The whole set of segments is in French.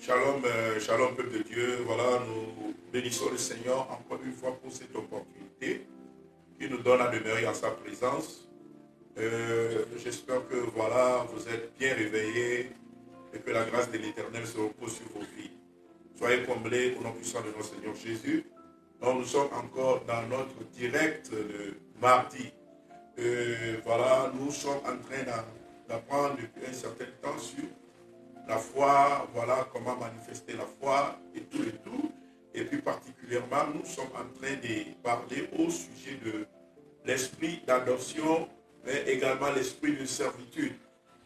Shalom, shalom peuple de Dieu. Voilà, nous bénissons le Seigneur encore une fois pour cette opportunité qui nous donne à demeurer en sa présence. J'espère que voilà, vous êtes bien réveillés et que la grâce de l'Éternel se repose sur vos vies. Soyez comblés au nom puissant de notre Seigneur Jésus. Donc nous sommes encore dans notre direct le mardi. Voilà, nous sommes en train d'apprendre depuis un certain temps sur la foi, voilà comment manifester la foi et tout et tout. Et puis particulièrement, nous sommes en train de parler au sujet de l'esprit d'adoption, mais également l'esprit de servitude.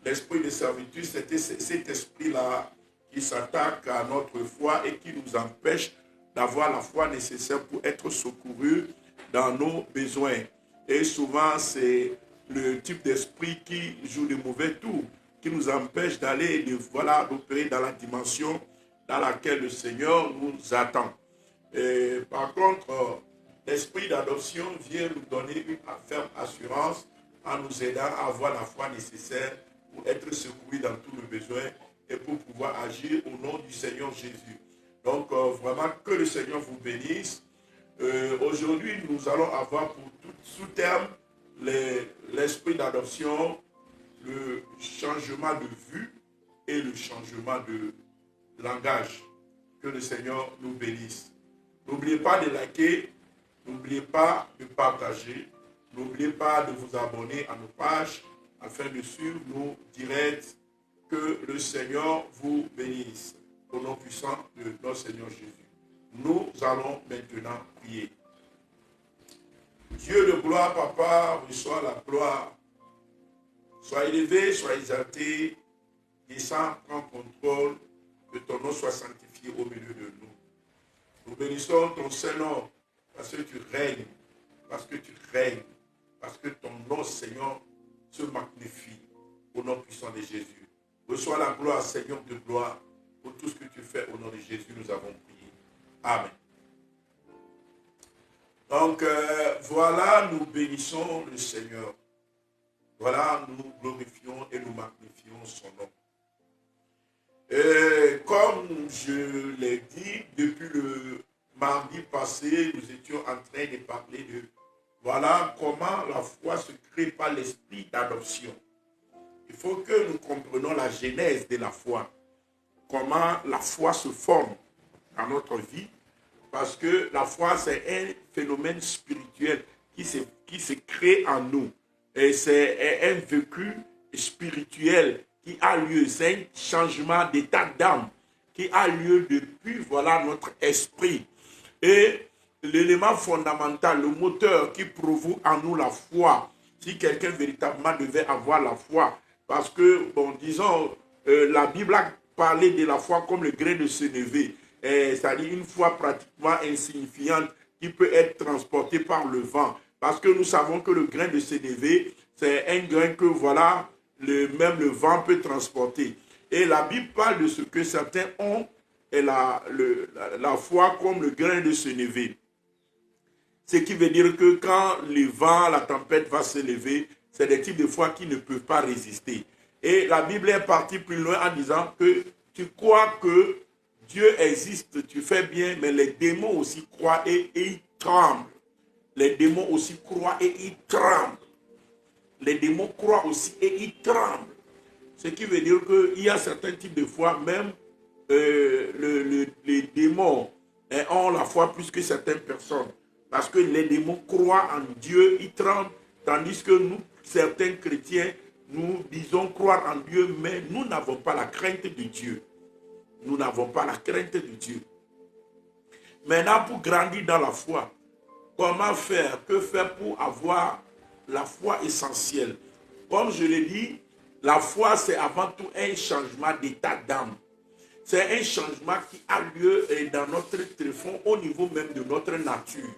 L'esprit de servitude, c'était cet esprit-là qui s'attaque à notre foi et qui nous empêche d'avoir la foi nécessaire pour être secourus dans nos besoins. Et souvent, c'est le type d'esprit qui joue de mauvais tours, qui nous empêche d'aller, d'opérer dans la dimension dans laquelle le Seigneur nous attend. Et par contre, l'esprit d'adoption vient nous donner une ferme assurance en nous aidant à avoir la foi nécessaire pour être secourus dans tous nos besoins et pour pouvoir agir au nom du Seigneur Jésus. Donc, vraiment, que le Seigneur vous bénisse. Aujourd'hui, nous allons avoir pour tout sous-terme l'esprit d'adoption, le changement de vue et le changement de langage. Que le Seigneur nous bénisse. N'oubliez pas de liker, n'oubliez pas de partager, n'oubliez pas de vous abonner à nos pages afin de suivre nos directs. Que le Seigneur vous bénisse. Au nom puissant de notre Seigneur Jésus. Nous allons maintenant prier. Dieu de gloire, Papa, reçois la gloire. Sois élevé, sois exalté, descends, prends contrôle, que ton nom soit sanctifié au milieu de nous. Nous bénissons ton Saint-Nom parce que tu règnes, parce que ton nom, Seigneur, se magnifie au nom puissant de Jésus. Reçois la gloire, Seigneur de gloire, pour tout ce que tu fais au nom de Jésus, nous avons prié. Amen. Donc, voilà, nous bénissons le Seigneur. Voilà, nous glorifions et nous magnifions son nom. Et comme je l'ai dit, depuis le mardi passé, nous étions en train de parler de voilà comment la foi se crée par l'esprit d'adoption. Il faut que nous comprenions la genèse de la foi. Comment la foi se forme dans notre vie. Parce que la foi, c'est un phénomène spirituel qui se crée en nous. Et c'est un vécu spirituel qui a lieu. C'est un changement d'état d'âme qui a lieu depuis, voilà, notre esprit. Et l'élément fondamental, le moteur qui provoque en nous la foi, si quelqu'un véritablement devait avoir la foi, parce que, bon, disons, la Bible a parlé de la foi comme le grain de sénévé, c'est-à-dire une foi pratiquement insignifiante qui peut être transportée par le vent. Parce que nous savons que le grain de sénévé, c'est un grain que, voilà, même le vent peut transporter. Et la Bible parle de ce que certains ont, et la foi comme le grain de sénévé. Ce qui veut dire que quand le vent, la tempête va s'élever, c'est des types de foi qui ne peuvent pas résister. Et la Bible est partie plus loin en disant que tu crois que Dieu existe, tu fais bien, mais les démons aussi croient et ils tremblent. Les démons aussi croient et ils tremblent. Les démons croient aussi et ils tremblent. Ce qui veut dire qu'il y a certains types de foi, même les démons ont la foi plus que certaines personnes. Parce que les démons croient en Dieu, ils tremblent, tandis que nous, certains chrétiens, nous disons croire en Dieu, mais nous n'avons pas la crainte de Dieu. Nous n'avons pas la crainte de Dieu. Maintenant, pour grandir dans la foi, comment faire? Que faire pour avoir la foi essentielle? Comme je l'ai dit, la foi, c'est avant tout un changement d'état d'âme. C'est un changement qui a lieu dans notre tréfonds, au niveau même de notre nature.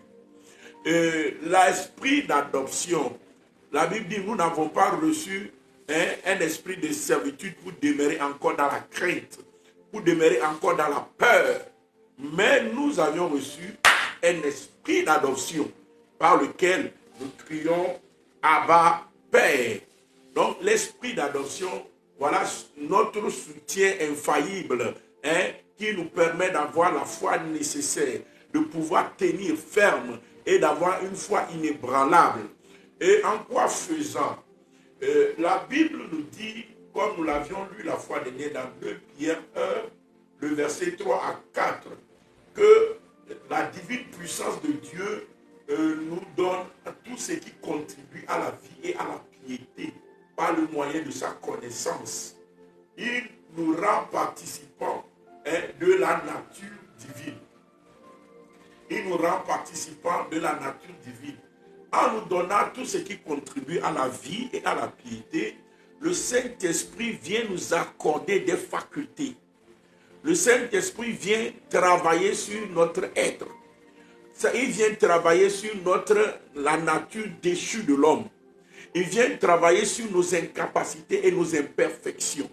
L'esprit d'adoption, la Bible dit, nous n'avons pas reçu un esprit de servitude pour demeurer encore dans la crainte, pour demeurer encore dans la peur. Mais nous avions reçu un esprit d'adoption par lequel nous crions Abba Père. Donc l'esprit d'adoption, voilà notre soutien infaillible qui nous permet d'avoir la foi nécessaire, de pouvoir tenir ferme et d'avoir une foi inébranlable. Et en quoi faisant? La Bible nous dit, comme nous l'avions lu la fois dernière dans 2 Pierre 1, le verset 3 à 4, que la divine puissance de Dieu nous donne tout ce qui contribue à la vie et à la piété par le moyen de sa connaissance. Il nous rend participants de la nature divine. Il nous rend participants de la nature divine. En nous donnant tout ce qui contribue à la vie et à la piété, le Saint-Esprit vient nous accorder des facultés. Le Saint-Esprit vient travailler sur notre être. Il vient travailler sur la nature déchue de l'homme. Il vient travailler sur nos incapacités et nos imperfections.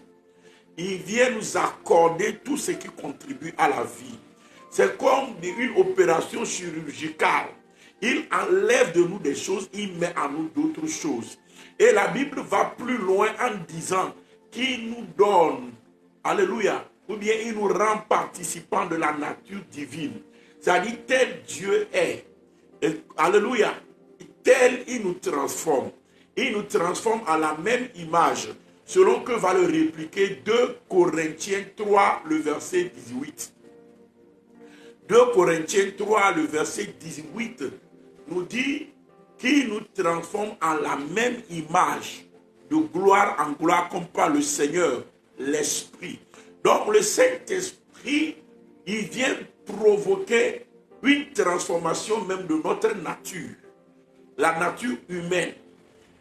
Il vient nous accorder tout ce qui contribue à la vie. C'est comme une opération chirurgicale. Il enlève de nous des choses, il met en nous d'autres choses. Et la Bible va plus loin en disant qu'il nous donne, alléluia, ou bien il nous rend participants de la nature divine. C'est-à-dire tel Dieu est, et, alléluia, tel il nous transforme. Il nous transforme à la même image, selon que va le répliquer 2 Corinthiens 3, le verset 18. 2 Corinthiens 3, le verset 18, nous dit qu'il nous transforme en la même image, de gloire en gloire, comme par le Seigneur, l'Esprit. Donc le Saint-Esprit, il vient provoquer une transformation même de notre nature. La nature humaine,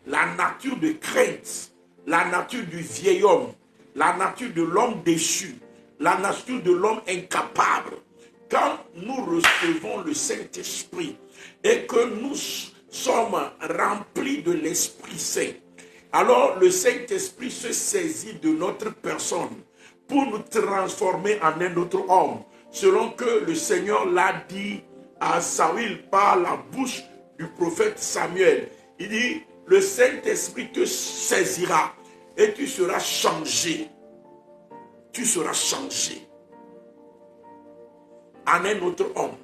la nature de crainte, la nature du vieil homme, la nature de l'homme déchu, la nature de l'homme incapable. Quand nous recevons le Saint-Esprit et que nous sommes remplis de l'Esprit Saint, alors le Saint-Esprit se saisit de notre personne pour nous transformer en un autre homme, selon que le Seigneur l'a dit à Saül par la bouche du prophète Samuel. Il dit, le Saint-Esprit te saisira et tu seras changé. Tu seras changé en un autre homme.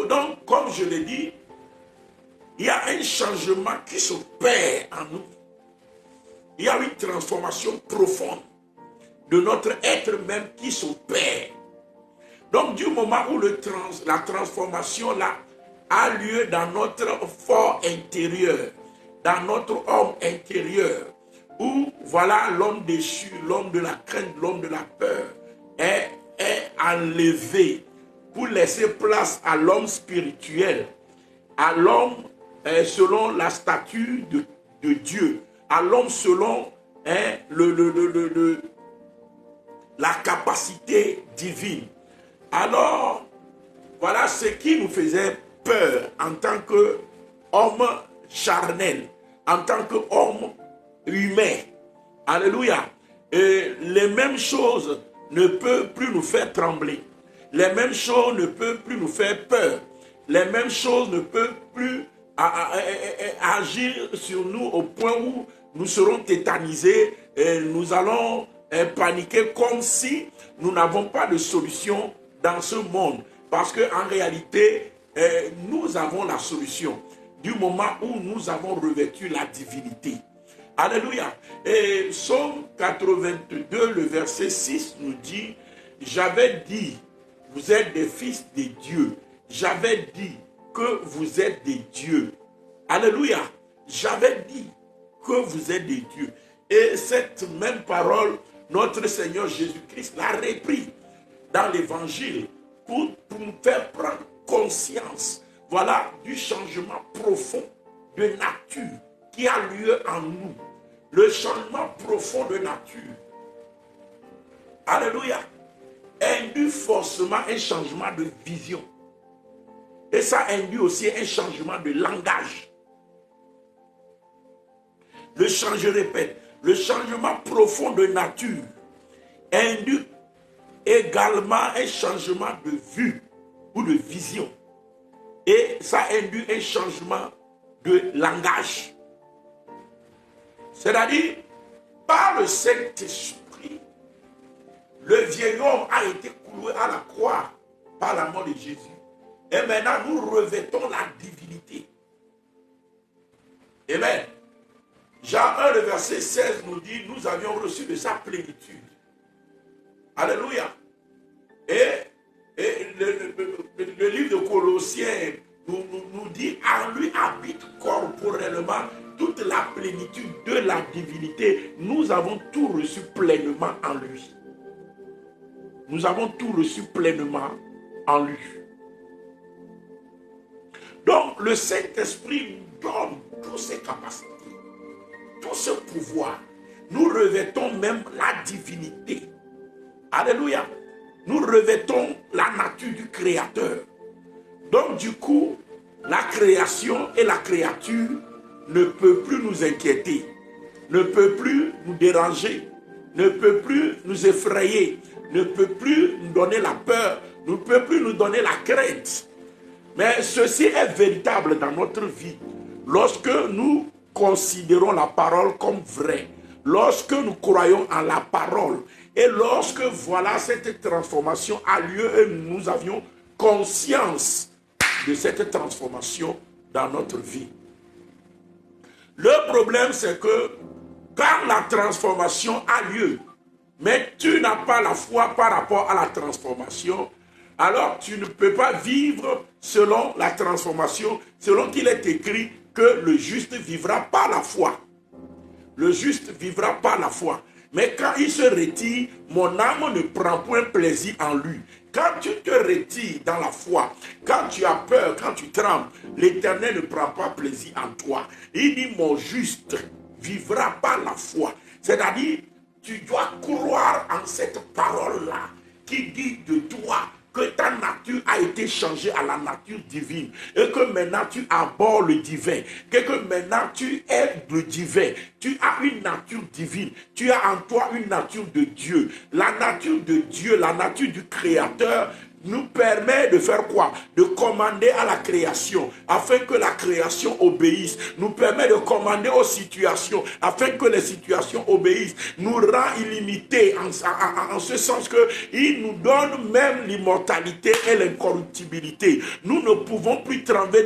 Donc, comme je l'ai dit, il y a un changement qui s'opère en nous. Il y a une transformation profonde de notre être même qui s'opère. Donc, du moment où la transformation là a lieu dans notre fort intérieur, dans notre homme intérieur, où voilà l'homme déchu, l'homme de la crainte, l'homme de la peur, est enlevé pour laisser place à l'homme spirituel, à l'homme selon la stature de Dieu, à l'homme selon la capacité divine. Alors, voilà ce qui nous faisait peur en tant qu'homme charnel, en tant qu'homme humain. Alléluia. Et les mêmes choses ne peuvent plus nous faire trembler. Les mêmes choses ne peuvent plus nous faire peur. Les mêmes choses ne peuvent plus agir sur nous au point où nous serons tétanisés et nous allons paniquer comme si nous n'avons pas de solution dans ce monde. Parce qu'en réalité, nous avons la solution du moment où nous avons revêtu la divinité. Alléluia. Et Psaume 82, le verset 6 nous dit, j'avais dit, vous êtes des fils de Dieu. J'avais dit que vous êtes des dieux. Alléluia. J'avais dit que vous êtes des dieux. Et cette même parole, notre Seigneur Jésus-Christ l'a repris dans l'évangile pour nous faire prendre conscience, voilà, du changement profond de nature qui a lieu en nous. Le changement profond de nature, alléluia, induit forcément un changement de vision. Et ça induit aussi un changement de langage. Je répète, le changement profond de nature induit également un changement de vue ou de vision. Et ça induit un changement de langage. C'est-à-dire, par le Saint-Esprit, le vieil homme a été cloué à la croix par la mort de Jésus. Et maintenant, nous revêtons la divinité. Amen. Jean 1, le verset 16 nous dit, nous avions reçu de sa plénitude. Alléluia. Et le livre de Colossiens nous dit, en lui habite corporellement toute la plénitude de la divinité. Nous avons tout reçu pleinement en lui. Nous avons tout reçu pleinement en lui. Donc, le Saint-Esprit nous donne toutes ces capacités, tout ce pouvoir. Nous revêtons même la divinité. Alléluia. Nous revêtons la nature du Créateur. Donc, du coup, la création et la créature ne peut plus nous inquiéter, ne peut plus nous déranger, ne peut plus nous effrayer, ne peut plus nous donner la peur, ne peut plus nous donner la crainte. Mais ceci est véritable dans notre vie. Lorsque nous considérons la parole comme vraie, lorsque nous croyons en la parole, et lorsque voilà cette transformation a lieu et nous avions conscience de cette transformation dans notre vie. Le problème c'est que quand la transformation a lieu, mais tu n'as pas la foi par rapport à la transformation, alors tu ne peux pas vivre selon la transformation, selon qu'il est écrit que le juste vivra par la foi. Le juste vivra par la foi. Mais quand il se retire, mon âme ne prend point plaisir en lui. Quand tu te retires dans la foi, quand tu as peur, quand tu trembles, l'Éternel ne prend pas plaisir en toi. Il dit, mon juste vivra par la foi. C'est-à-dire, tu dois croire en cette parole-là qui dit de toi que ta nature a été changée à la nature divine et que maintenant tu abordes le divin, que maintenant tu es le divin, tu as une nature divine, tu as en toi une nature de Dieu. La nature de Dieu, la nature du Créateur nous permet de faire quoi? De commander à la création, afin que la création obéisse. Nous permet de commander aux situations, afin que les situations obéissent. Nous rend illimités en ce sens qu'il nous donne même l'immortalité et l'incorruptibilité. Nous ne pouvons plus trembler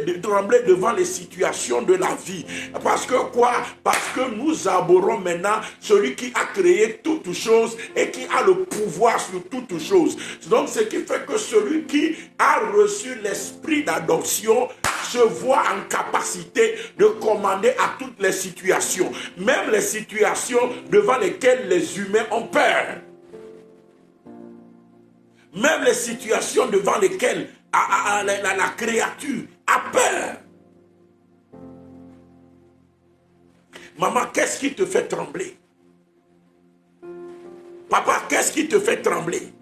devant les situations de la vie. Parce que quoi? Parce que nous abhorrons maintenant celui qui a créé toutes choses et qui a le pouvoir sur toutes choses. Donc ce qui fait que celui qui a reçu l'esprit d'adoption se voit en capacité de commander à toutes les situations, même les situations devant lesquelles les humains ont peur. Même les situations devant lesquelles la créature a peur. Maman, qu'est-ce qui te fait trembler? Papa, qu'est-ce qui te fait trembler?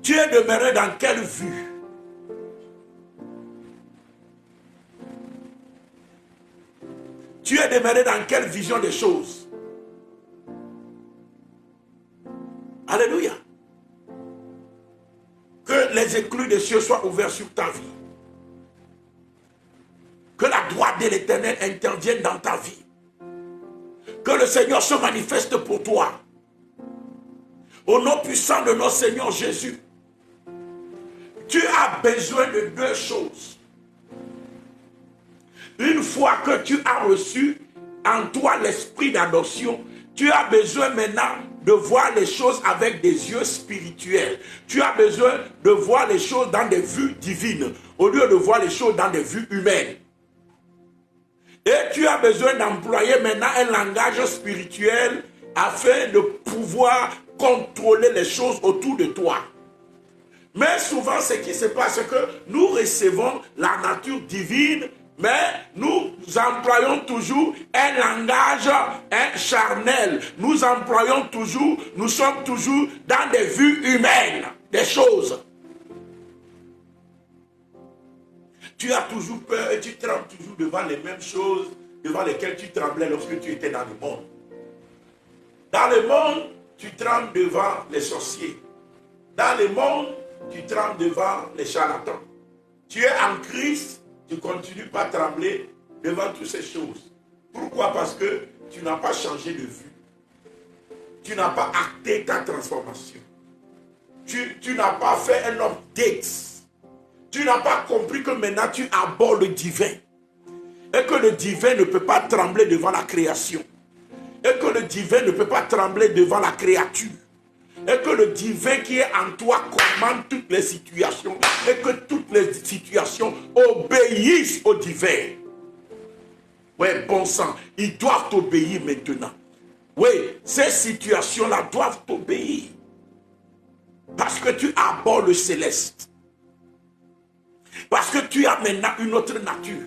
Tu es demeuré dans quelle vue? Tu es demeuré dans quelle vision des choses? Alléluia. Que les écluses des cieux soient ouverts sur ta vie. Que la droite de l'Éternel intervienne dans ta vie. Que le Seigneur se manifeste pour toi. Au nom puissant de notre Seigneur Jésus. Tu as besoin de deux choses. Une fois que tu as reçu en toi l'esprit d'adoption, tu as besoin maintenant de voir les choses avec des yeux spirituels. Tu as besoin de voir les choses dans des vues divines, au lieu de voir les choses dans des vues humaines. Et tu as besoin d'employer maintenant un langage spirituel afin de pouvoir contrôler les choses autour de toi. Mais souvent, ce qui se passe, c'est que nous recevons la nature divine, mais nous employons toujours un langage charnel. Nous employons toujours, nous sommes toujours dans des vues humaines, des choses. Tu as toujours peur et tu trembles toujours devant les mêmes choses devant lesquelles tu tremblais lorsque tu étais dans le monde. Dans le monde, tu trembles devant les sorciers. Dans le monde, tu trembles devant les charlatans. Tu es en Christ, tu ne continues pas à trembler devant toutes ces choses. Pourquoi? Parce que tu n'as pas changé de vue. tu n'as pas acté ta transformation. Tu n'as pas fait un update. Tu n'as pas compris que maintenant tu abordes le divin. Et que le divin ne peut pas trembler devant la création. Et que le divin ne peut pas trembler devant la créature. Et que le divin qui est en toi commande toutes les situations. Et que toutes les situations obéissent au divin. Oui, bon sang, ils doivent t'obéir maintenant. Oui, ces situations-là doivent t'obéir. Parce que tu abordes le céleste. Parce que tu as maintenant une autre nature.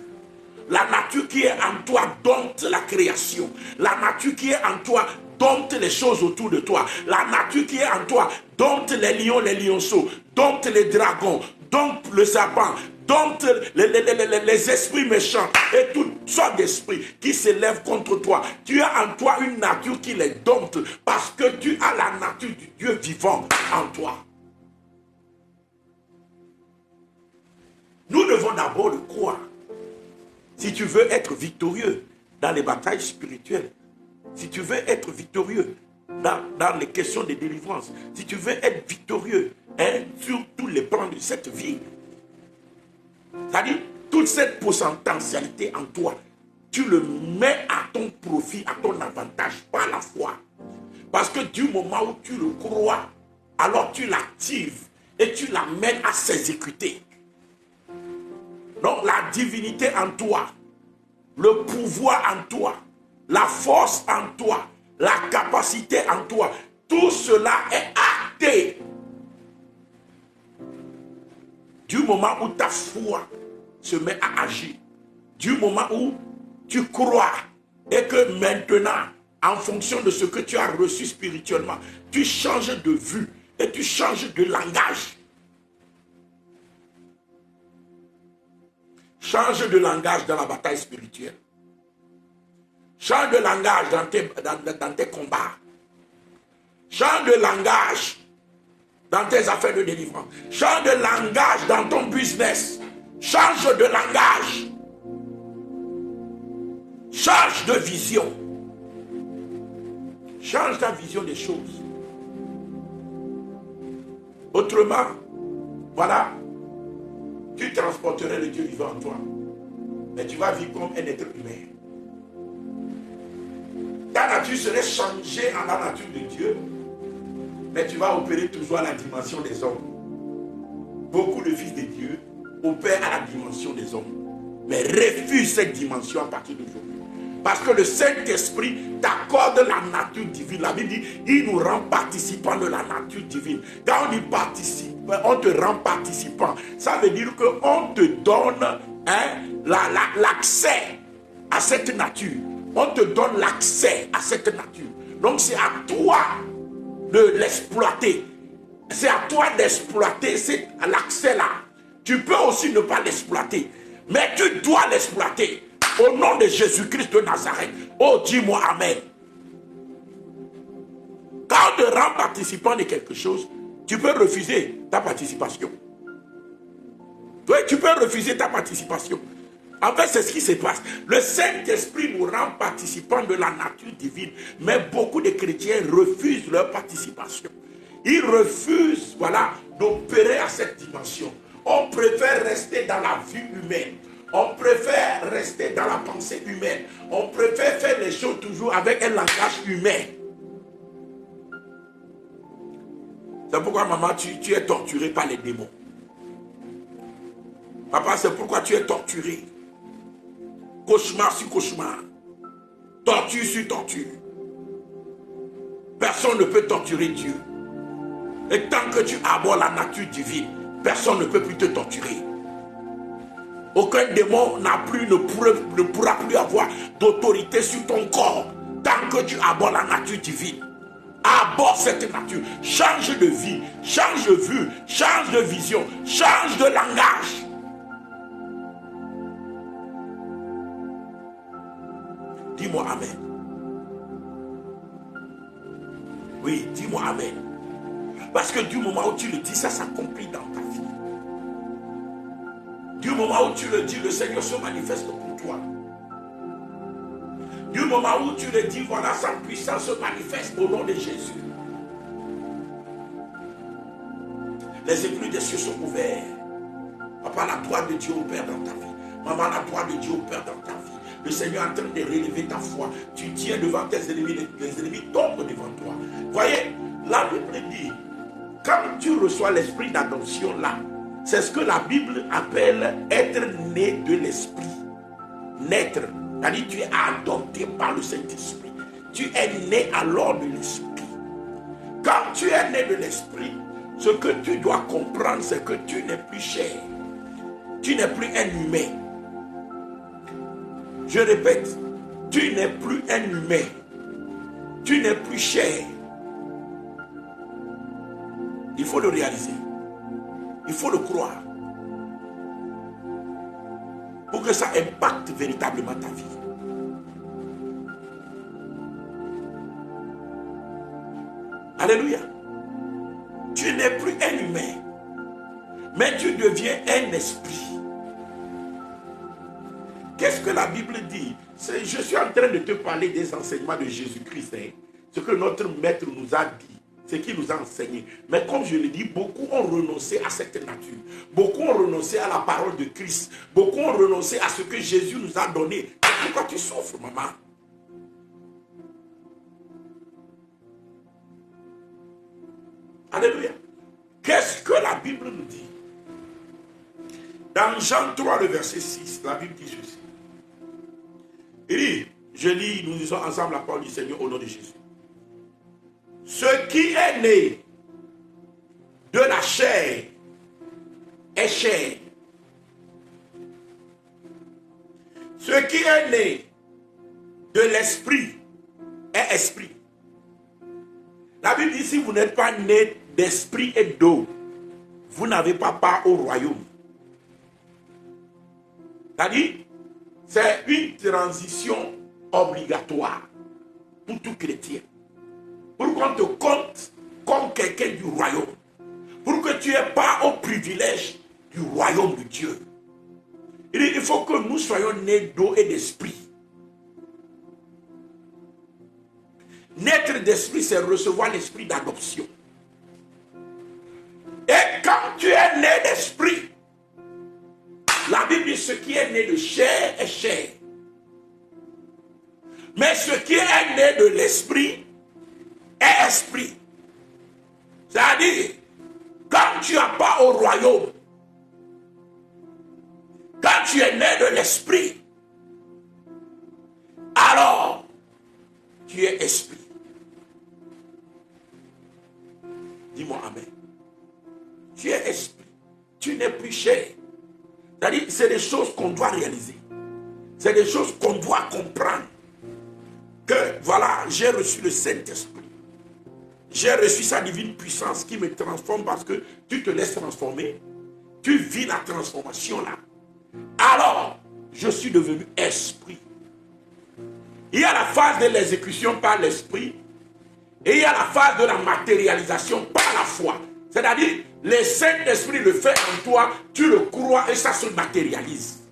La nature qui est en toi dompte la création. La nature qui est en toi dompte les choses autour de toi. La nature qui est en toi dompte les lions, les lionceaux, dompte les dragons, dompte le serpent, dompte les esprits méchants et toutes sortes d'esprits qui s'élèvent contre toi. Tu as en toi une nature qui les dompte parce que tu as la nature du Dieu vivant en toi. Nous devons d'abord le croire. Si tu veux être victorieux dans les batailles spirituelles, si tu veux être victorieux dans les questions de délivrance, si tu veux être victorieux sur tous les plans de cette vie, c'est-à-dire toute cette potentialité en toi, tu le mets à ton profit, à ton avantage par la foi. Parce que du moment où tu le crois, alors tu l'actives et tu l'amènes à s'exécuter. Donc la divinité en toi, le pouvoir en toi, la force en toi, la capacité en toi, tout cela est acté. Du moment où ta foi se met à agir, du moment où tu crois et que maintenant, en fonction de ce que tu as reçu spirituellement, tu changes de vue et tu changes de langage. Change de langage dans la bataille spirituelle. Change de langage dans tes combats. Change de langage dans tes affaires de délivrance. Change de langage dans ton business. Change de langage. Change de vision. Change ta vision des choses. Autrement, voilà, tu transporterais le Dieu vivant en toi. Mais tu vas vivre comme un être humain. Ta nature serait changée en la nature de Dieu. Mais tu vas opérer toujours à la dimension des hommes. Beaucoup de fils de Dieu opèrent à la dimension des hommes. Mais refusent cette dimension à partir d'aujourd'hui. Parce que le Saint-Esprit t'accorde la nature divine. La Bible dit, il nous rend participants de la nature divine. Quand on dit participe, on te rend participant. Ça veut dire qu'on te donne l'accès à cette nature. On te donne l'accès à cette nature. Donc c'est à toi de l'exploiter. C'est à toi d'exploiter l'accès là. Tu peux aussi ne pas l'exploiter. Mais tu dois l'exploiter. Au nom de Jésus-Christ de Nazareth. Oh, dis-moi Amen. Quand on te rend participant de quelque chose, tu peux refuser ta participation. Oui, tu peux refuser ta participation. En fait, c'est ce qui se passe. Le Saint-Esprit nous rend participants de la nature divine. Mais beaucoup de chrétiens refusent leur participation. Ils refusent, voilà, d'opérer à cette dimension. On préfère rester dans la vie humaine. On préfère rester dans la pensée humaine. On préfère faire les choses toujours avec un langage humain. C'est pourquoi, maman, tu es torturée par les démons. Papa, c'est pourquoi tu es torturé. Cauchemar sur cauchemar. Torture sur torture. Personne ne peut torturer Dieu. Et tant que tu abordes la nature divine, personne ne peut plus te torturer. Aucun démon ne pourra plus avoir d'autorité sur ton corps tant que tu abordes la nature divine. Aborde cette nature. Change de vie, change de vue, change de vision, change de langage. Dis-moi Amen. Oui, dis-moi Amen. Parce que du moment où tu le dis, ça s'accomplit dans ta vie. Du moment où tu le dis, le Seigneur se manifeste pour toi. Du moment où tu le dis, voilà, sa puissance se manifeste au nom de Jésus. Les éclus des cieux sont ouverts. Papa, la gloire de Dieu opère dans ta vie. Maman, la gloire de Dieu opère dans ta vie. Le Seigneur est en train de relever ta foi. Tu tiens devant tes ennemis, les ennemis tombent devant toi. Voyez, la Bible dit, quand tu reçois l'esprit d'adoption là, c'est ce que la Bible appelle être né de l'esprit. Naître, c'est-à-dire tu es adopté par le Saint-Esprit. Tu es né alors de l'esprit. Quand tu es né de l'esprit, ce que tu dois comprendre, c'est que tu n'es plus chair. Tu n'es plus un humain. Je répète, tu n'es plus un humain. Tu n'es plus chair. Il faut le réaliser. Il faut le croire. Pour que ça impacte véritablement ta vie. Alléluia. Tu n'es plus un humain, mais tu deviens un esprit. Qu'est-ce que la Bible dit? Je suis en train de te parler des enseignements de Jésus-Christ. Ce que notre maître nous a dit, ce qu'il nous a enseigné. Mais comme je le dis, beaucoup ont renoncé à cette nature. Beaucoup ont renoncé à la parole de Christ. Beaucoup ont renoncé à ce que Jésus nous a donné. Pourquoi tu souffres, maman? Alléluia. Qu'est-ce que la Bible nous dit? Dans Jean 3, le verset 6, la Bible dit ceci. Il dit, je lis, nous lisons ensemble la parole du Seigneur au nom de Jésus. Ce qui est né de la chair est chair. Ce qui est né de l'esprit est esprit. La Bible dit, si vous n'êtes pas né d'esprit et d'eau, vous n'avez pas part au royaume. C'est-à-dire, c'est une transition obligatoire pour tout chrétien. Pour qu'on te compte comme quelqu'un du royaume. Pour que tu aies part au privilège du royaume de Dieu. Il faut que nous soyons nés d'eau et d'esprit. Naître d'esprit, c'est recevoir l'esprit d'adoption. Et quand tu es né d'esprit, la Bible dit ce qui est né de chair est chair. Mais ce qui est né de l'esprit est esprit. C'est-à-dire, quand tu n'as pas au royaume, quand tu es né de l'esprit, alors tu es esprit. Dis-moi amen. Tu es esprit. Tu n'es plus chair. C'est-à-dire, c'est des choses qu'on doit réaliser. C'est des choses qu'on doit comprendre. Que, voilà, j'ai reçu le Saint-Esprit. J'ai reçu sa divine puissance qui me transforme parce que tu te laisses transformer. Tu vis la transformation là. Alors, je suis devenu esprit. Il y a la phase de l'exécution par l'esprit. Et il y a la phase de la matérialisation par la foi. C'est-à-dire, le Saint-Esprit le fait en toi, tu le crois et ça se matérialise.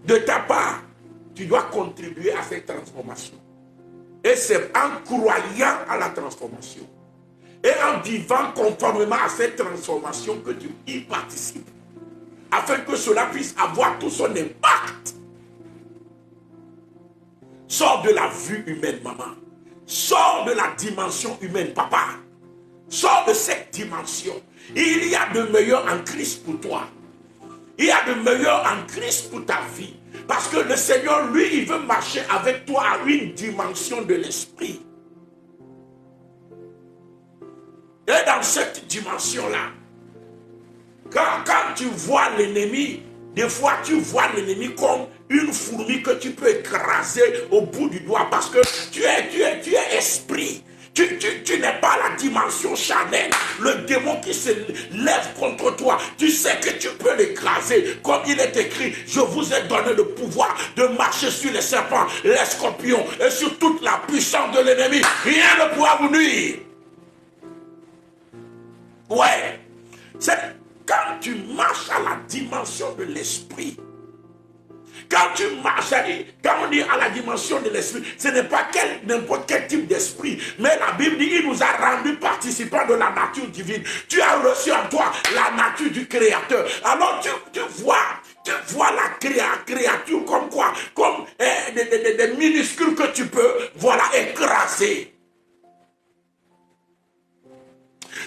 De ta part, tu dois contribuer à cette transformation. Et c'est en croyant à la transformation et en vivant conformément à cette transformation que tu y participes. Afin que cela puisse avoir tout son impact. Sors de la vue humaine, maman. Sors de la dimension humaine, papa. Sors de cette dimension. Il y a de meilleur en Christ pour toi. Il y a de meilleur en Christ pour ta vie. Parce que le Seigneur, lui, il veut marcher avec toi à une dimension de l'esprit. Et dans cette dimension-là, quand tu vois l'ennemi, des fois tu vois l'ennemi comme une fourmi que tu peux écraser au bout du doigt parce que tu es esprit. Tu n'es pas la dimension charnelle. Le démon qui se lève contre toi, tu sais que tu peux l'écraser. Comme il est écrit, je vous ai donné le pouvoir de marcher sur les serpents, les scorpions et sur toute la puissance de l'ennemi. Rien ne pourra vous nuire. Ouais. C'est quand tu marches à la dimension de l'esprit Quand tu marches, quand on dit à la dimension de l'esprit, ce n'est pas n'importe quel type d'esprit, mais la Bible dit, il nous a rendus participants de la nature divine. Tu as reçu en toi la nature du Créateur. Alors tu vois la créature comme quoi? Comme des minuscules que tu peux, voilà, écraser.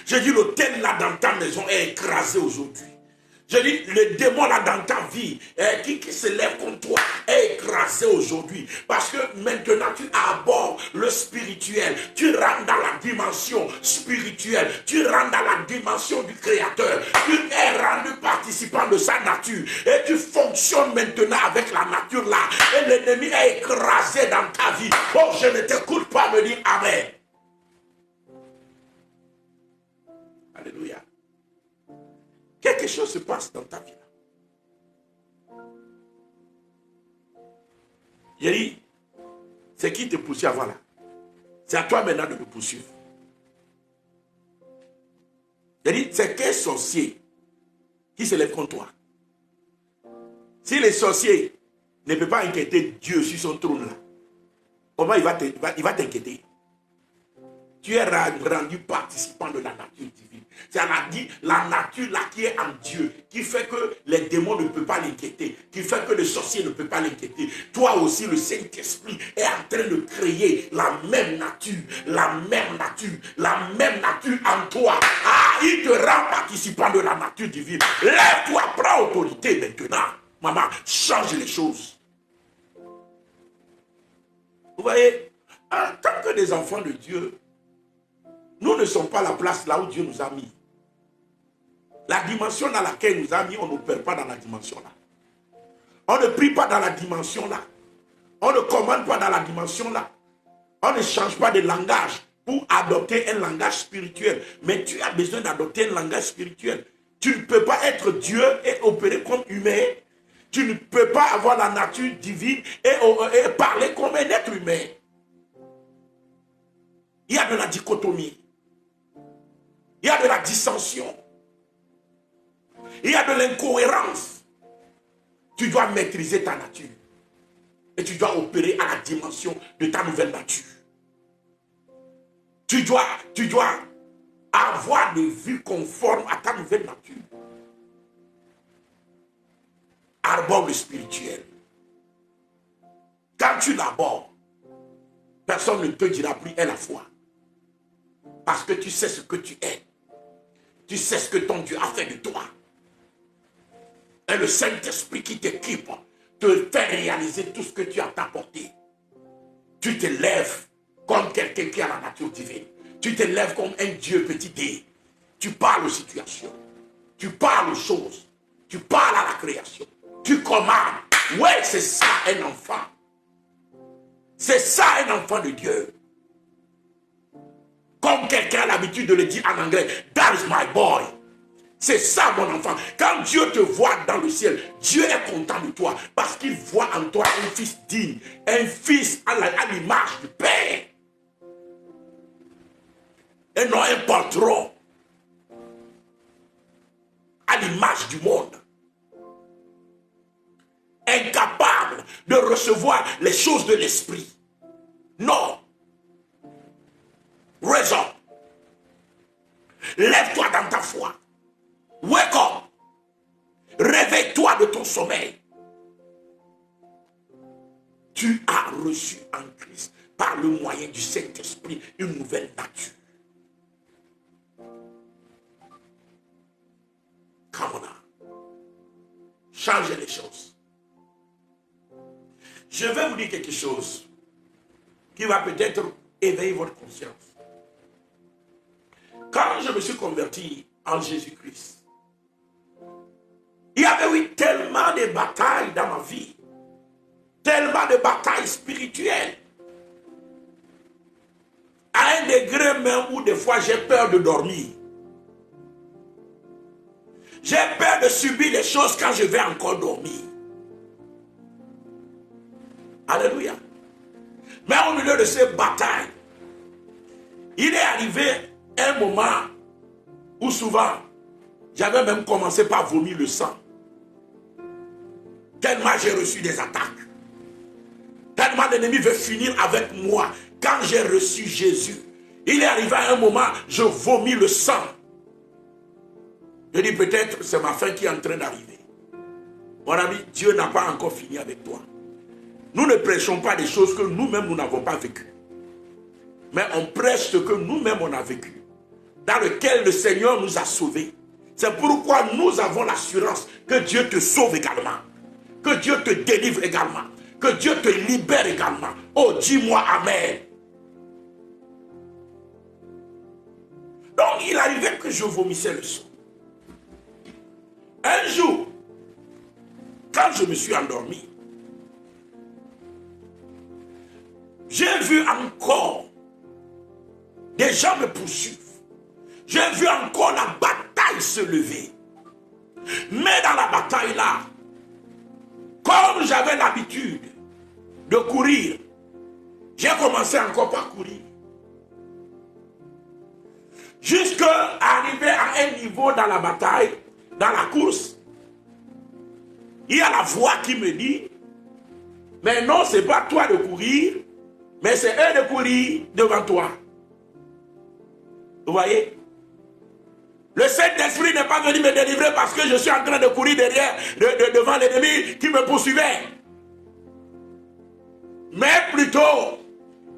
Je dis, l'autel là dans ta maison est écrasé aujourd'hui. Je dis, le démon là dans ta vie, qui se lève contre toi, est écrasé aujourd'hui. Parce que maintenant tu abordes le spirituel. Tu rentres dans la dimension spirituelle. Tu rentres dans la dimension du Créateur. Tu es rendu participant de sa nature. Et tu fonctionnes maintenant avec la nature là. Et l'ennemi est écrasé dans ta vie. Oh, je ne t'écoute pas me dire Amen. Alléluia. Quelque chose se passe dans ta vie. J'ai dit, c'est qui te poursuit avant là? C'est à toi maintenant de me poursuivre. J'ai dit, c'est quel sorcier qui se lève contre toi? Si les sorciers ne peuvent pas inquiéter Dieu sur son trône là, comment il va t'inquiéter? Tu es rendu participant de la nature divine. C'est-à-dire la nature là qui est en Dieu, qui fait que les démons ne peuvent pas l'inquiéter, qui fait que les sorciers ne peuvent pas l'inquiéter. Toi aussi, le Saint-Esprit est en train de créer la même nature en toi. Ah, il te rend participant de la nature divine. Lève-toi, prends autorité maintenant. Maman, change les choses. Vous voyez, en tant que des enfants de Dieu, nous ne sommes pas à la place là où Dieu nous a mis. La dimension dans laquelle il nous a mis, on n'opère pas dans la dimension là. On ne prie pas dans la dimension là. On ne commande pas dans la dimension là. On ne change pas de langage pour adopter un langage spirituel. Mais tu as besoin d'adopter un langage spirituel. Tu ne peux pas être Dieu et opérer comme humain. Tu ne peux pas avoir la nature divine et parler comme un être humain. Il y a de la dichotomie. Il y a de la dissension. Il y a de l'incohérence. Tu dois maîtriser ta nature. Et tu dois opérer à la dimension de ta nouvelle nature. Tu dois avoir des vues conformes à ta nouvelle nature. Arbore le spirituel. Quand tu l'abordes, personne ne te dira plus est la foi. Parce que tu sais ce que tu es. Tu sais ce que ton Dieu a fait de toi. Et le Saint-Esprit qui t'équipe te fait réaliser tout ce que tu as apporté. Tu te lèves comme quelqu'un qui a la nature divine. Tu te lèves comme un Dieu petit D. Tu parles aux situations. Tu parles aux choses. Tu parles à la création. Tu commandes. Ouais, c'est ça un enfant. C'est ça un enfant de Dieu. Comme quelqu'un a l'habitude de le dire en anglais, that is my boy. C'est ça mon enfant. Quand Dieu te voit dans le ciel, Dieu est content de toi parce qu'il voit en toi un fils digne, un fils à l'image du Père. Et non un patron à l'image du monde. Incapable de recevoir les choses de l'esprit. Non. Raison. Lève-toi dans ta foi. Wake up. Réveille-toi de ton sommeil. Tu as reçu en Christ, par le moyen du Saint-Esprit, une nouvelle nature. Come on now. Changez les choses. Je vais vous dire quelque chose qui va peut-être éveiller votre conscience. Quand je me suis converti en Jésus-Christ, il y avait eu tellement de batailles dans ma vie, tellement de batailles spirituelles, à un degré même où des fois j'ai peur de dormir. J'ai peur de subir les choses quand je vais encore dormir. Alléluia. Mais au milieu de ces batailles, il est arrivé un moment où souvent, j'avais même commencé par vomir le sang. Tellement j'ai reçu des attaques. Tellement l'ennemi veut finir avec moi. Quand j'ai reçu Jésus, il est arrivé à un moment, je vomis le sang. Je dis peut-être c'est ma fin qui est en train d'arriver. Mon ami, Dieu n'a pas encore fini avec toi. Nous ne prêchons pas des choses que nous-mêmes nous n'avons pas vécues. Mais on prêche ce que nous-mêmes on a vécu. Dans lequel le Seigneur nous a sauvés. C'est pourquoi nous avons l'assurance que Dieu te sauve également. Que Dieu te délivre également. Que Dieu te libère également. Oh, dis-moi Amen. Donc, il arrivait que je vomissais le sang. Un jour, quand je me suis endormi, j'ai vu encore des gens me poursuivre. J'ai vu encore la bataille se lever. Mais dans la bataille là, comme j'avais l'habitude de courir, j'ai commencé encore par courir. Jusqu'à arriver à un niveau dans la bataille, dans la course, il y a la voix qui me dit, mais non, ce n'est pas toi de courir, mais c'est eux de courir devant toi. Vous voyez? Le Saint-Esprit n'est pas venu me délivrer parce que je suis en train de courir derrière, devant l'ennemi qui me poursuivait. Mais plutôt,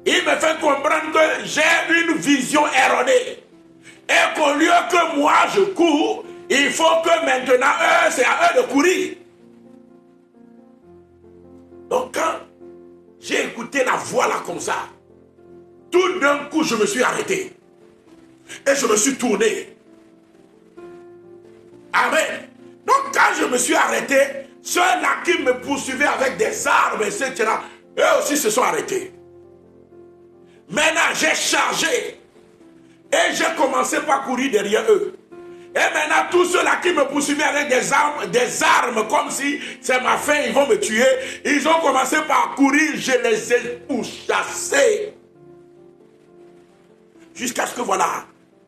il me fait comprendre que j'ai une vision erronée. Et qu'au lieu que moi je cours, il faut que maintenant eux, c'est à eux de courir. Donc quand j'ai écouté la voix là comme ça, tout d'un coup je me suis arrêté. Et je me suis tourné. Amen. Donc quand je me suis arrêté, ceux-là qui me poursuivaient avec des armes, etc., eux aussi se sont arrêtés. Maintenant j'ai chargé. Et j'ai commencé par courir derrière eux. Et maintenant, tous ceux-là qui me poursuivaient avec des armes, comme si c'est ma fin, ils vont me tuer, ils ont commencé par courir, je les ai pourchassés. Jusqu'à ce que voilà,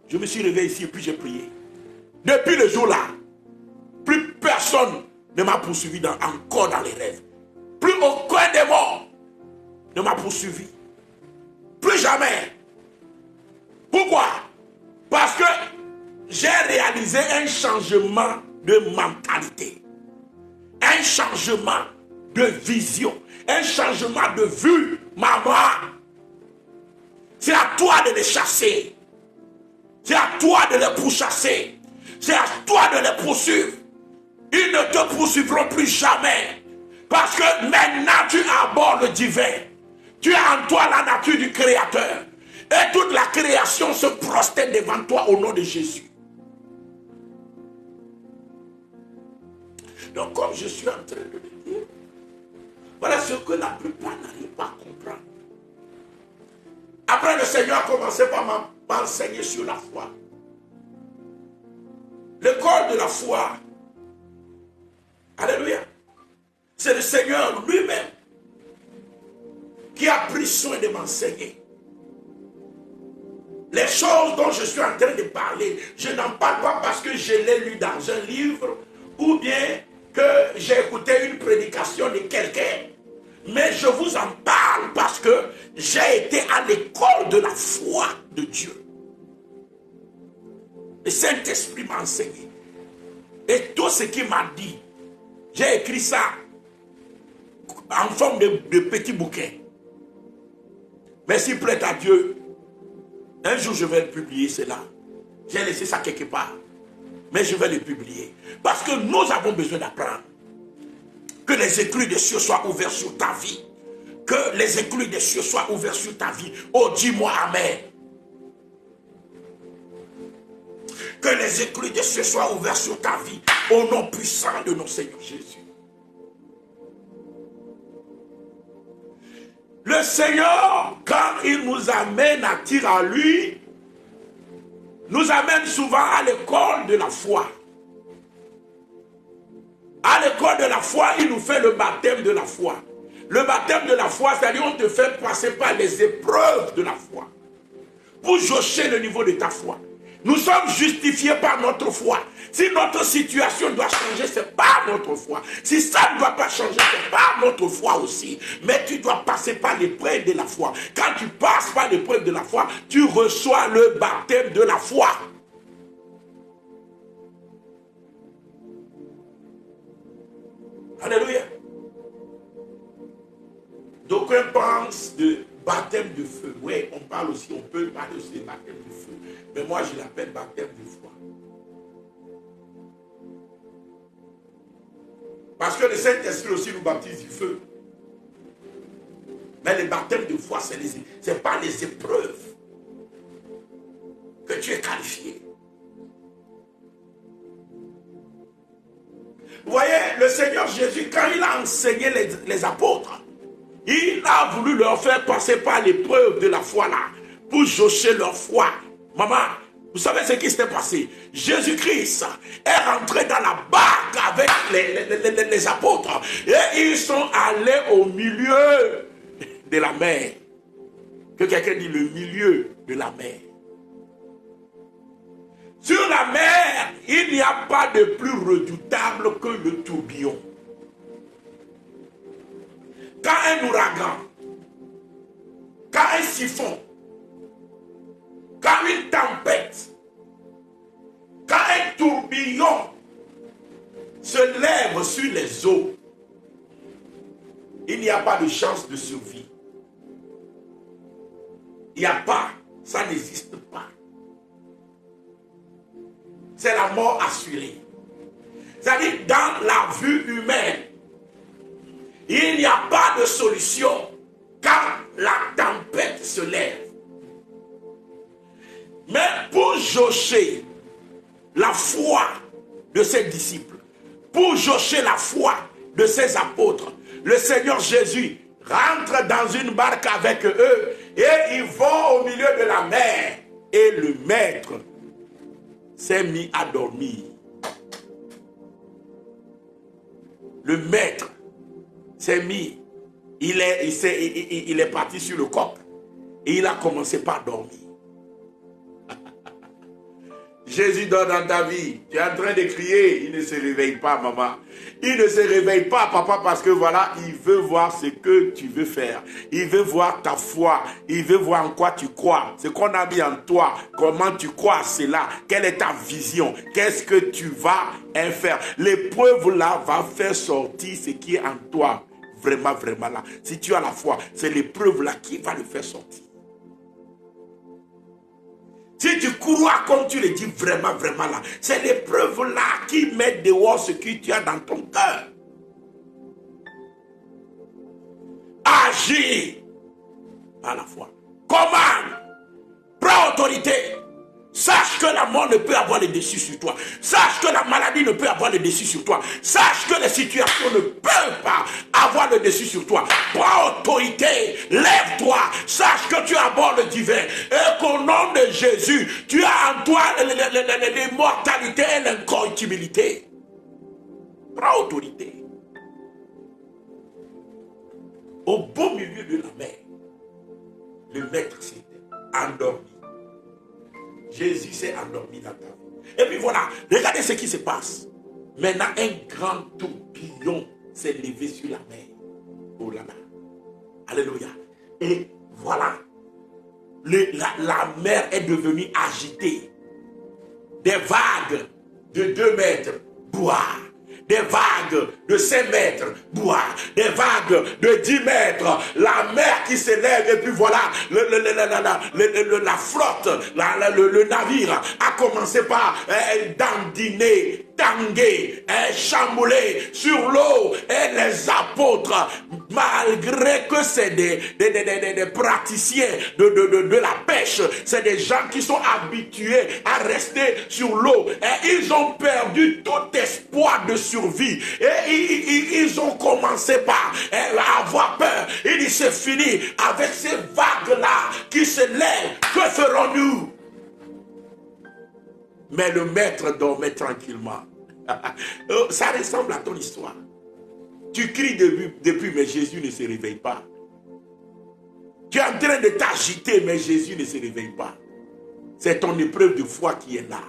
je me suis réveillé ici et puis j'ai prié. Depuis le jour-là, plus personne ne m'a poursuivi encore dans les rêves. Plus aucun démon ne m'a poursuivi. Plus jamais. Pourquoi? Parce que j'ai réalisé un changement de mentalité, un changement de vision, un changement de vue. Maman, c'est à toi de les chasser, c'est à toi de les pourchasser, c'est à toi de les poursuivre. Ils ne te poursuivront plus jamais, parce que maintenant tu abordes le divin, tu as en toi la nature du Créateur. Et toute la création se prosterne devant toi au nom de Jésus. Donc comme je suis en train de le dire, voilà ce que la plupart n'arrivent pas à comprendre. Après le Seigneur a commencé par m'enseigner sur la foi. L'école de la foi. Alléluia. C'est le Seigneur lui-même qui a pris soin de m'enseigner. Les choses dont je suis en train de parler, je n'en parle pas parce que je l'ai lu dans un livre ou bien que j'ai écouté une prédication de quelqu'un. Mais je vous en parle parce que j'ai été à l'école de la foi de Dieu. Le Saint-Esprit m'a enseigné. Et tout ce qu'il m'a dit, j'ai écrit ça en forme de petit bouquin. Mais s'il plaît à Dieu, un jour, je vais le publier, cela. J'ai laissé ça quelque part. Mais je vais le publier. Parce que nous avons besoin d'apprendre. Que les écluses des cieux soient ouverts sur ta vie. Que les écluses des cieux soient ouverts sur ta vie. Oh, dis-moi Amen. Que les écluses des cieux soient ouverts sur ta vie. Au nom puissant de notre Seigneur Jésus. Le Seigneur, quand il nous amène à tirer à lui, nous amène souvent à l'école de la foi. À l'école de la foi, il nous fait le baptême de la foi. Le baptême de la foi, c'est-à-dire on te fait passer par les épreuves de la foi. Pour jauger le niveau de ta foi. Nous sommes justifiés par notre foi. Si notre situation doit changer, c'est par notre foi. Si ça ne doit pas changer, c'est par notre foi aussi. Mais tu dois passer par l'épreuve de la foi. Quand tu passes par l'épreuve de la foi, tu reçois le baptême de la foi. Alléluia. D'aucuns pensent de baptême de feu. Oui, on parle aussi, on peut parler aussi de baptême de feu. Mais moi, je l'appelle baptême de foi. Parce que le Saint-Esprit aussi nous baptise du feu. Mais le baptême de foi, c'est par les épreuves que tu es qualifié. Vous voyez, le Seigneur Jésus, quand il a enseigné les apôtres, il a voulu leur faire passer par l'épreuve de la foi là, pour jauger leur foi. Maman, vous savez ce qui s'est passé? Jésus-Christ est rentré dans la barque avec les apôtres et ils sont allés au milieu de la mer. Que quelqu'un dit le milieu de la mer. Sur la mer, il n'y a pas de plus redoutable que le tourbillon. Quand un ouragan, quand un siphon, quand une tempête, quand un tourbillon se lève sur les eaux, il n'y a pas de chance de survie. Il n'y a pas, ça n'existe pas. C'est la mort assurée. C'est-à-dire, dans la vue humaine, il n'y a pas de solution quand la tempête se lève. Mais pour jauger la foi de ses disciples, pour jauger la foi de ses apôtres, le Seigneur Jésus rentre dans une barque avec eux et ils vont au milieu de la mer. Et le maître s'est mis à dormir. Le maître s'est mis, il est parti sur le coq et il a commencé par dormir. Jésus dort dans ta vie. Tu es en train de crier. Il ne se réveille pas, maman. Il ne se réveille pas, papa, parce que voilà, il veut voir ce que tu veux faire. Il veut voir ta foi. Il veut voir en quoi tu crois. Ce qu'on a mis en toi. Comment tu crois à cela. Quelle est ta vision? Qu'est-ce que tu vas faire? L'épreuve là va faire sortir ce qui est en toi. Vraiment, vraiment là. Si tu as la foi, c'est l'épreuve là qui va le faire sortir. Si tu crois comme tu le dis vraiment, vraiment là, c'est l'épreuve là qui met dehors ce que tu as dans ton cœur. Agis par la foi. Commande. Prends autorité. Sache que la mort ne peut avoir le dessus sur toi. Sache que la maladie ne peut avoir le dessus sur toi. Sache que les situations ne peuvent pas avoir le dessus sur toi. Prends autorité. Lève-toi. Sache que tu abordes le divin. Et qu'au nom de Jésus, tu as en toi l'immortalité et l'incorruptibilité. Prends autorité. Au beau milieu de la mer, le maître s'était endormi. Jésus s'est endormi dans ta vie. Et puis voilà, regardez ce qui se passe. Maintenant, un grand tourbillon s'est levé sur la mer. Oh là là. Alléluia. Et voilà. La mer est devenue agitée. Des vagues de 2 mètres, boire. Des vagues de 5 mètres, boire. Des vagues de 10 mètres. La mer qui s'élève et puis voilà, la flotte, le navire a commencé par dandiner, tanguer, chambouler sur l'eau. Et les apôtres, malgré que c'est des praticiens de la pêche, c'est des gens qui sont habitués à rester sur l'eau. Et ils ont perdu tout espoir de survie. Et ils ont commencé par avoir peur. Il dit c'est fini avec ces vagues-là qui se lèvent. Que ferons-nous? Mais le maître dormait tranquillement. Ça ressemble à ton histoire. Tu cries depuis, mais Jésus ne se réveille pas. Tu es en train de t'agiter, mais Jésus ne se réveille pas. C'est ton épreuve de foi qui est là.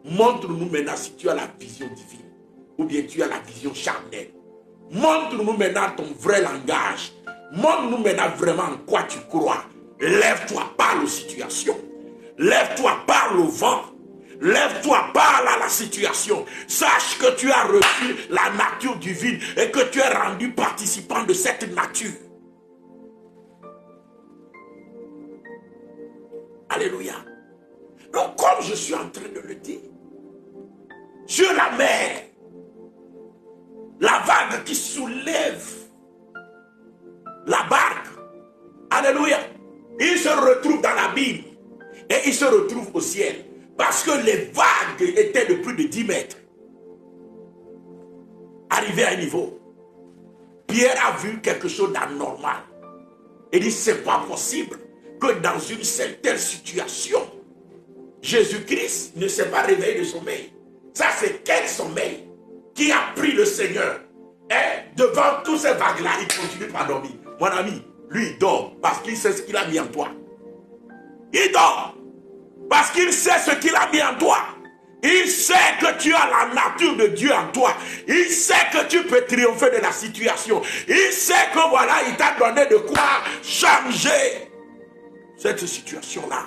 Montre-nous maintenant si tu as la vision divine ou bien tu as la vision charnelle. Montre-nous maintenant ton vrai langage. Montre-nous maintenant vraiment en quoi tu crois. Lève-toi, parle aux situations. Lève-toi, parle au vent. Lève-toi, parle à la situation. Sache que tu as reçu la nature divine et que tu es rendu participant de cette nature. Alléluia. Donc, comme je suis en train de le dire, sur la mer, la vague qui soulève la barque, alléluia, il se retrouve dans l'abîme et il se retrouve au ciel parce que les vagues étaient de plus de 10 mètres. Arrivé à un niveau, Pierre a vu quelque chose d'anormal. Il dit, c'est pas possible que dans une telle situation, Jésus-Christ ne s'est pas réveillé de sommeil. Ça, c'est quel sommeil qui a pris le Seigneur? Et devant tous ces vagues-là, il continue pas à dormir. Mon ami, lui, il dort parce qu'il sait ce qu'il a mis en toi. Il dort parce qu'il sait ce qu'il a mis en toi. Il sait que tu as la nature de Dieu en toi. Il sait que tu peux triompher de la situation. Il sait que voilà, il t'a donné de quoi changer cette situation-là.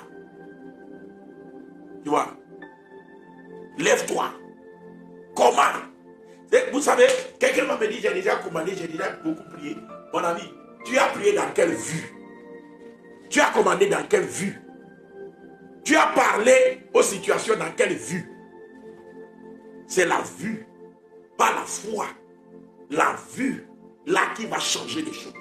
Tu vois? Lève-toi. Comment? Vous savez, quelqu'un m'a dit, j'ai déjà commandé, j'ai déjà beaucoup prié. Mon ami, tu as prié dans quelle vue? Tu as commandé dans quelle vue? Tu as parlé aux situations dans quelle vue? C'est la vue, pas la foi. La vue, là, qui va changer les choses.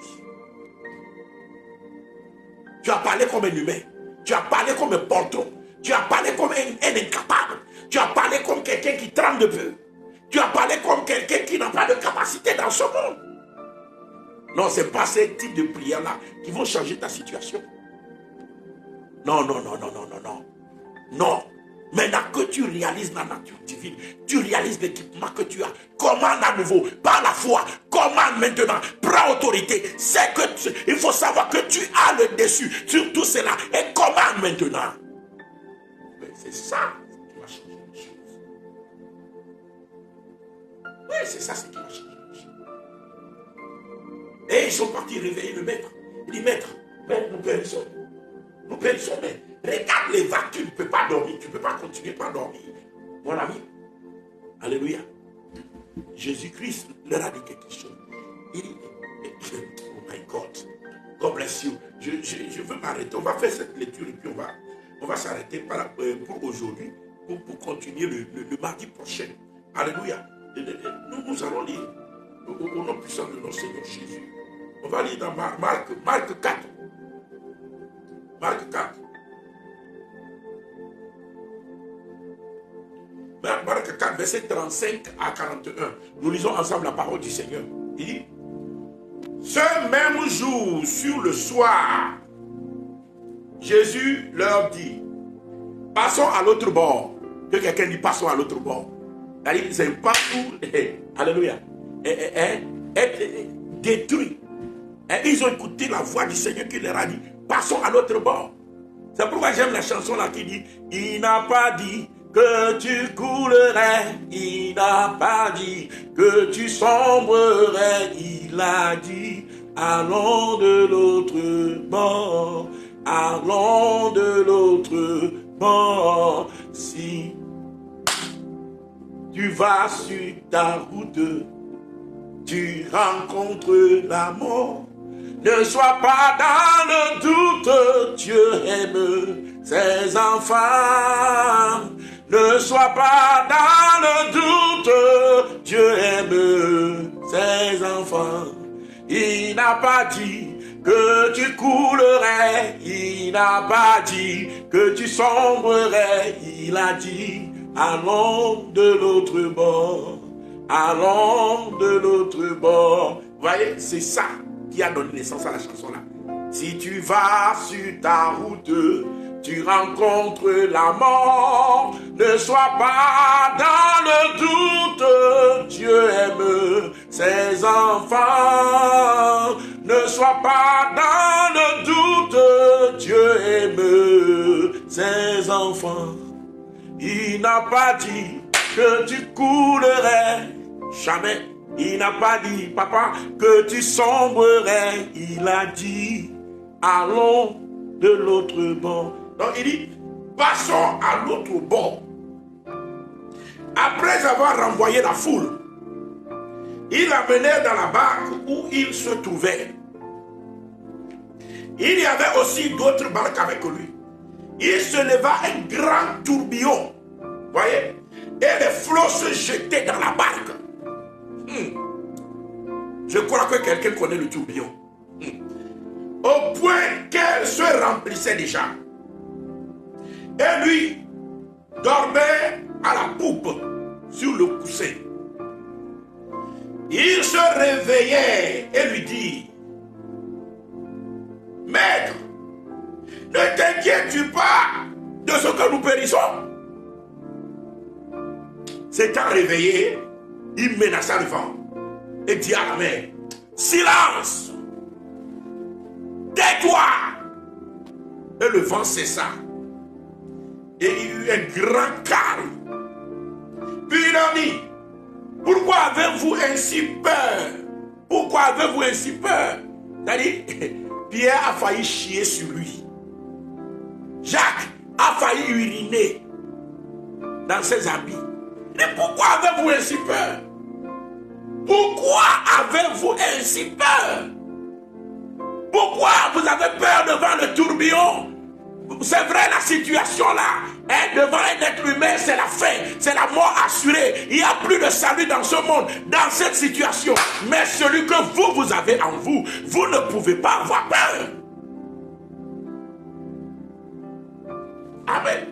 Tu as parlé comme un humain. Tu as parlé comme un poltron. Tu as parlé comme un incapable. Tu as parlé comme quelqu'un qui tremble de peu. Tu as parlé comme quelqu'un qui n'a pas de capacité dans ce monde. Non, ce n'est pas ce type de prière-là qui vont changer ta situation. Non, non, non, non, non, non, non. Non. Maintenant que tu réalises la nature divine, tu réalises l'équipement que tu as, commande à nouveau, par la foi, commande maintenant, prends autorité. C'est que il faut savoir que tu as le dessus sur tout cela et commande maintenant. Mais c'est ça qui va changer les choses. Oui, c'est ça ce qui va changer les choses. Et ils sont partis réveiller le maître. Il dit, maître, nous périssons. Nous périssons, mais regarde les vagues, tu ne peux pas dormir, tu ne peux pas continuer par dormir. Mon ami, alléluia. Jésus-Christ leur a dit quelque chose. Il dit, oh my God, God bless you. Je veux m'arrêter, on va faire cette lecture et puis on va s'arrêter pour aujourd'hui, pour continuer le mardi prochain. Alléluia. Nous allons lire au nom puissant de notre Seigneur Jésus. On va lire dans Marc 4. Marc 4. Marc 4, verset 35 à 41. Nous lisons ensemble la parole du Seigneur. Il dit, ce même jour, sur le soir, Jésus leur dit, passons à l'autre bord. Que quelqu'un dit, passons à l'autre bord. C'est partout, alléluia, être détruit. Et ils ont écouté la voix du Seigneur qui leur a dit, passons à l'autre bord. C'est pourquoi j'aime la chanson là qui dit, il n'a pas dit que tu coulerais, il n'a pas dit que tu sombrerais, il a dit, allons de l'autre bord, allons de l'autre bord. Si tu vas sur ta route, tu rencontres la mort. Ne sois pas dans le doute, Dieu aime ses enfants. Ne sois pas dans le doute, Dieu aime ses enfants. Il n'a pas dit que tu coulerais, il n'a pas dit que tu sombrerais, il a dit, allons de l'autre bord, allons de l'autre bord. Vous voyez, c'est ça qui a donné naissance à la chanson là. Si tu vas sur ta route, tu rencontres la mort. Ne sois pas dans le doute, Dieu aime ses enfants. Ne sois pas dans le doute, Dieu aime ses tes enfants. Il n'a pas dit que tu coulerais. Jamais. Il n'a pas dit, papa, que tu sombrerais. Il a dit, allons de l'autre bord. Donc il dit, passons à l'autre bord. Après avoir renvoyé la foule, il l'amenait dans la barque où il se trouvait. Il y avait aussi d'autres barques avec lui. Il se leva un grand tourbillon. Voyez? Et les flots se jetaient dans la barque. Je crois que quelqu'un connaît le tourbillon. Au point qu'elle se remplissait déjà. Et lui dormait à la poupe sur le coussin. Il se réveillait et lui dit, Maître, ne t'inquiètes-tu pas de ce que nous périssons? S'étant réveillé, il menaça le vent et dit à la mer, silence, tais-toi. Et le vent cessa. Et il y eut un grand calme. Puis il leur dit, pourquoi avez-vous ainsi peur? Pourquoi avez-vous ainsi peur? C'est-à-dire, Pierre a failli chier sur lui. Jacques a failli uriner dans ses habits. Mais pourquoi avez-vous ainsi peur? Pourquoi avez-vous ainsi peur? Pourquoi vous avez peur devant le tourbillon? C'est vrai, la situation là, devant un être humain, c'est la fin, c'est la mort assurée. Il n'y a plus de salut dans ce monde, dans cette situation. Mais celui que vous avez en vous, vous ne pouvez pas avoir peur. Amen.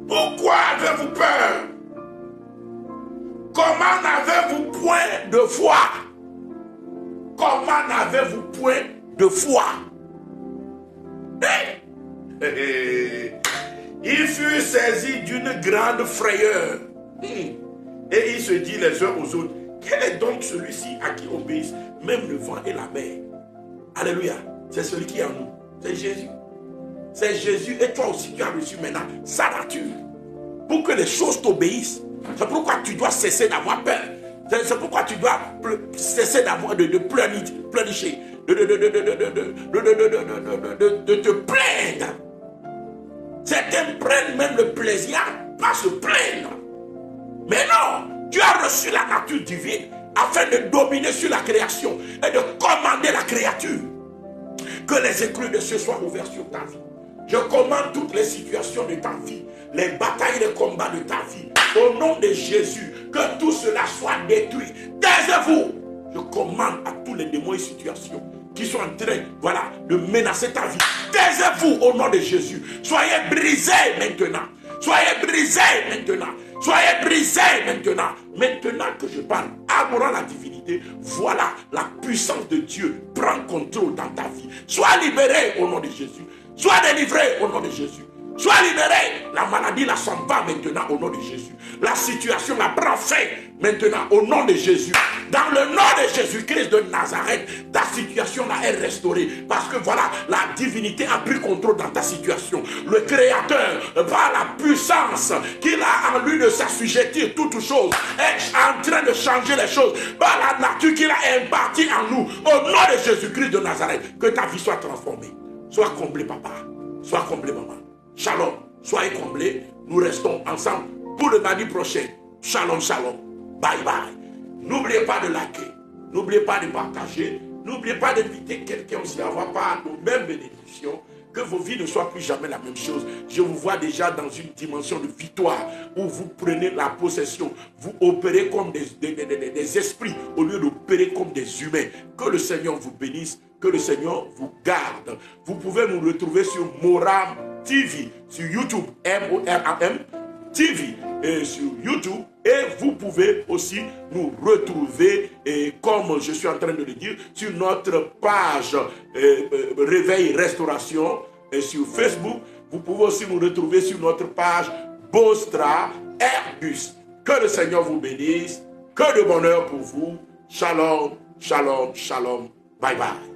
Pourquoi avez-vous peur? Comment n'avez-vous point de foi? Comment n'avez-vous point de foi? Il fut saisi d'une grande frayeur. Et il se dit les uns aux autres, quel est donc celui-ci à qui obéissent même le vent et la mer? Alléluia. C'est celui qui est en nous. C'est Jésus. C'est Jésus. Et toi aussi tu as reçu maintenant sa nature. Pour que les choses t'obéissent. C'est pourquoi tu dois cesser d'avoir peur. C'est pourquoi tu dois cesser d'avoir de pleurnicher. De te plaindre. Certains prennent même le plaisir à pas se plaindre. Mais non, tu as reçu la nature divine afin de dominer sur la création et de commander la créature. Que les écluses de ce soient ouverts sur ta vie. Je commande toutes les situations de ta vie, les batailles et les combats de ta vie. Au nom de Jésus, que tout cela soit détruit. Taisez-vous. Je commande à tous les démons et situations qui sont en train, de menacer ta vie. Taisez-vous au nom de Jésus. Soyez brisés maintenant. Soyez brisés maintenant. Soyez brisés maintenant. Maintenant que je parle, adorant la divinité, voilà la puissance de Dieu prend contrôle dans ta vie. Sois libéré au nom de Jésus. Sois délivré au nom de Jésus. Sois libéré. La maladie là s'en va maintenant au nom de Jésus. La situation la prend fin maintenant au nom de Jésus. Dans le nom de Jésus-Christ de Nazareth, ta situation là est restaurée. Parce que la divinité a pris contrôle dans ta situation. Le Créateur, par la puissance qu'il a en lui de s'assujettir toutes choses, est en train de changer les choses. Par la nature qu'il a impartie en nous. Au nom de Jésus-Christ de Nazareth, que ta vie soit transformée. Sois comblé, papa. Sois comblé, maman. Shalom. Soyez comblés. Nous restons ensemble pour le mardi prochain. Shalom, shalom. Bye, bye. N'oubliez pas de liker. N'oubliez pas de partager. N'oubliez pas d'inviter quelqu'un aussi à avoir part aux mêmes bénédictions. Que vos vies ne soient plus jamais la même chose. Je vous vois déjà dans une dimension de victoire où vous prenez la possession. Vous opérez comme des esprits au lieu d'opérer comme des humains. Que le Seigneur vous bénisse. Que le Seigneur vous garde. Vous pouvez nous retrouver sur Moram TV, sur YouTube, M-O-R-A-M TV, sur YouTube. Et vous pouvez aussi nous retrouver, comme je suis en train de le dire, sur notre page Réveil Restauration sur Facebook. Vous pouvez aussi nous retrouver sur notre page Bostra Airbus. Que le Seigneur vous bénisse. Que de bonheur pour vous. Shalom, shalom, shalom. Bye bye.